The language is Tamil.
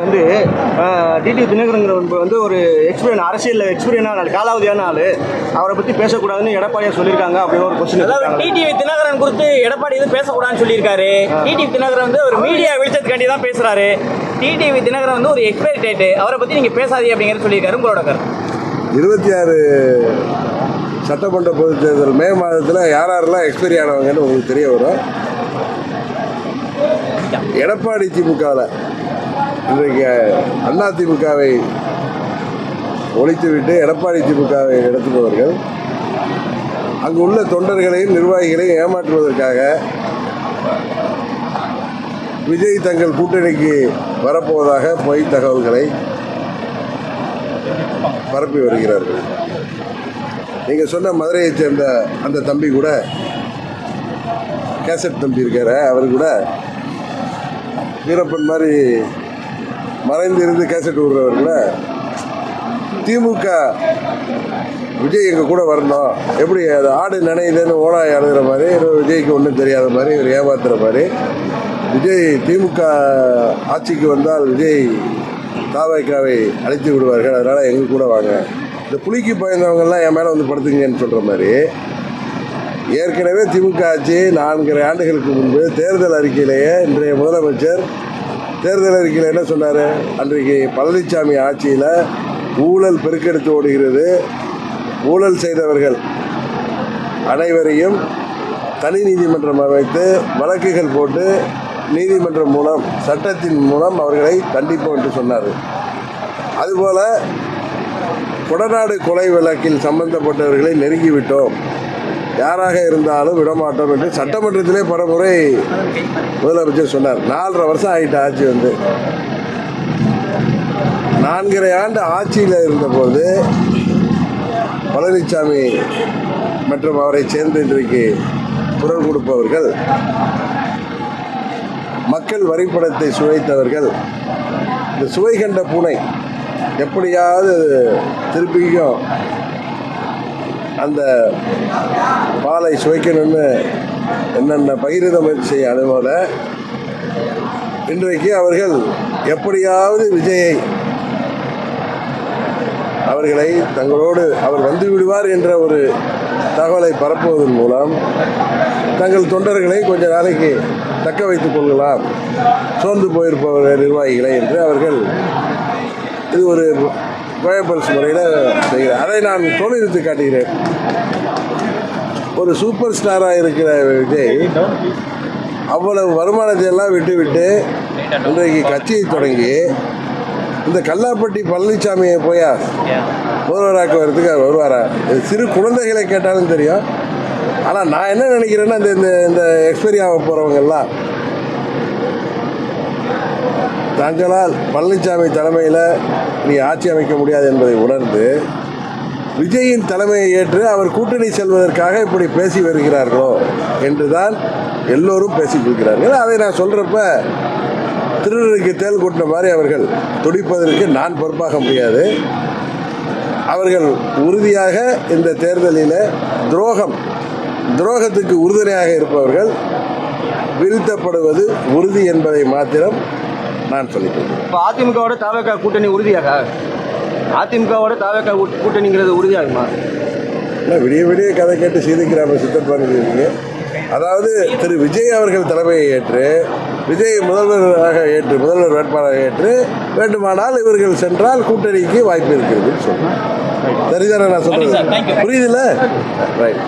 வந்து டிடி தினகரன் வந்து ஒரு அரசியல் எக்ஸ்பீரியனான காலாவதியான ஆள், அவரை பற்றி பேசக்கூடாதுன்னு எடப்பாடியார் சொல்லியிருக்காங்க அப்படின்னு ஒரு கொஸ்டின். அதாவது டிடிவி தினகரன் குறித்து எடப்பாடி எதுவும் பேசக்கூடாதுன்னு சொல்லியிருக்காரு. டிடிவி தினகரன் வந்து ஒரு மீடியா வெளிச்சத்துக்காண்டி தான் பேசுறாரு. டிடிவி தினகரன் வந்து ஒரு எக்ஸ்பைரி டேட், அவரை பற்றி நீங்கள் பேசாதீங்க அப்படிங்கிறது சொல்லியிருக்காரு. உங்களோட கருத்து? 26 சட்டமன்ற பொதுத் தேர்தல் மே மாதத்தில் யாரெல்லாம் எக்ஸ்பைரி ஆனவங்கன்னு உங்களுக்கு தெரிய வரும். எடப்பாடி திமுகவில் இன்றைக்கு அண்ணா திமுகவை ஒழித்துவிட்டு எடப்பாடி திமுகவை நடத்துபவர்கள் அங்கு உள்ள தொண்டர்களையும் நிர்வாகிகளையும் ஏமாற்றுவதற்காக விஜய் தங்கள் கூட்டணிக்கு வரப்போவதாக பொய் தகவல்களை பரப்பி வருகிறார்கள். நீங்கள் சொன்ன மதுரையைச் சேர்ந்த அந்த தம்பி கூட, கேசட் தம்பி இருக்கார, அவர் கூட வீரப்பன் மாதிரி மறைந்திருந்து கேசட் விடுறவர் கூட திமுக விஜய் எங்கள் கூட வரணும், எப்படி அது ஆடு நினைதுன்னு ஓனாய் அழுகிற மாதிரி, விஜய்க்கு ஒன்றும் தெரியாத மாதிரி இவர் ஏமாத்துகிற மாதிரி, விஜய் திமுக ஆட்சிக்கு வந்தால் விஜய் தாவைக்காவை அழைத்து விடுவார்கள், அதனால் எங்கள் கூட வாங்க, இந்த புலிக்கு பயந்தவங்கெல்லாம் என் மேலே வந்து படுத்துங்கன்னு சொல்கிற மாதிரி. ஏற்கனவே திமுக ஆட்சி 4 ஆண்டுகளுக்கு முன்பு தேர்தல் அறிக்கையிலேயே இன்றைய முதலமைச்சர் தேர்தல் அறிக்கையில் என்ன சொன்னார்? அன்றைக்கு பழனிசாமி ஆட்சியில் ஊழல் பெருக்கெடுத்து ஓடுகிறது, ஊழல் செய்தவர்கள் அனைவரையும் தனி நீதிமன்றம் அமைத்து வழக்குகள் போட்டு நீதிமன்றம் மூலம் சட்டத்தின் மூலம் அவர்களை தண்டிப்போம் என்று சொன்னார். அதுபோல் கொடநாடு கொலை வழக்கில் சம்பந்தப்பட்டவர்களை நெருங்கிவிட்டோம், யாராக இருந்தாலும் விடமாட்டோம் என்று சட்டமன்றத்திலே பலமுறை முதலமைச்சர் சொன்னார். 4.5 வருஷம் ஆகிட்ட ஆட்சி வந்து. 4.5 ஆண்டு ஆட்சியில் இருந்தபோது பழனிசாமி மற்றும் அவரை சேர்ந்து இன்றைக்கு குரல் கொடுப்பவர்கள், மக்கள் வரிப்பணத்தை சுவைத்தவர்கள், இந்த சுவை கண்ட பூனை எப்படியாவது திருப்பியும் அந்த பாலை சுவைக்கணும்னு என்னென்ன பகிர்ந்த முயற்சி செய்ய, அதுபோல் இன்றைக்கு அவர்கள் எப்படியாவது விஜயை அவர்களை தங்களோடு அவர் வந்து விடுவார் என்ற ஒரு தகவலை பரப்புவதன் மூலம் தங்கள் தொண்டர்களை கொஞ்ச நாளைக்கு தக்க வைத்துக் கொள்ளலாம், சோர்ந்து போயிருப்பவர்கள் நிர்வாகிகளை என்று அவர்கள் இது ஒரு கோயப்பல்ஸ் முறையில் செய்கிறேன். அதை நான் தோல்வித்து காட்டுகிறேன். ஒரு சூப்பர் ஸ்டாராக இருக்கிற விஜய் அவ்வளவு வருமானத்தை எல்லாம் விட்டு இன்றைக்கு கட்சியை தொடங்கி இந்த கல்லாப்பட்டி பழனிசாமியை போயா முதல்வராக்க வரதுக்கு அவர் வருவாரா? சிறு குழந்தைகளை கேட்டாலும் தெரியும். ஆனால் நான் என்ன நினைக்கிறேன்னா, இந்த எக்ஸ்பைரி ஆக போகிறவங்கெல்லாம் தங்களால் பழனிசாமி தலைமையில் நீ ஆட்சி அமைக்க முடியாது என்பதை உணர்ந்து விஜயின் தலைமையை ஏற்று அவர் கூட்டணி செல்வதற்காக இப்படி பேசி வருகிறார்களோ என்று தான் எல்லோரும் பேசிக்கொள்கிறார்கள். அதை நான் சொல்கிறப்ப திருநருக்கு தேல் கூட்டின மாதிரி அவர்கள் துடிப்பதற்கு நான் பொறுப்பாக முடியாது. அவர்கள் உறுதியாக இந்த தேர்தலில் துரோகத்துக்கு உறுதுணையாக இருப்பவர்கள் வீழ்த்தப்படுவது உறுதி என்பதை மாத்திரம் நான் சொல்லிக்கிறேன். இப்போ அதிமுகவோட தாவேகா கூட்டணி உறுதியாக, அதிமுகவோட தாவேகா கூட்டணிங்கிறது உறுதியாகுமா? இல்லை, விடிய கதை கேட்டு சீதிக்கிறாம சித்தர் பண்ணிருக்கீங்க. அதாவது திரு விஜய் அவர்கள் தலைமையை ஏற்று விஜய் முதல்வர் வேட்பாளராக ஏற்று வேண்டுமானால் இவர்கள் சென்றால் கூட்டணிக்கு வாய்ப்பு இருக்கிறதுன்னு சொல்றேன். சரிதானே நான் சொல்றது? புரியுதுல்ல? ரைட்.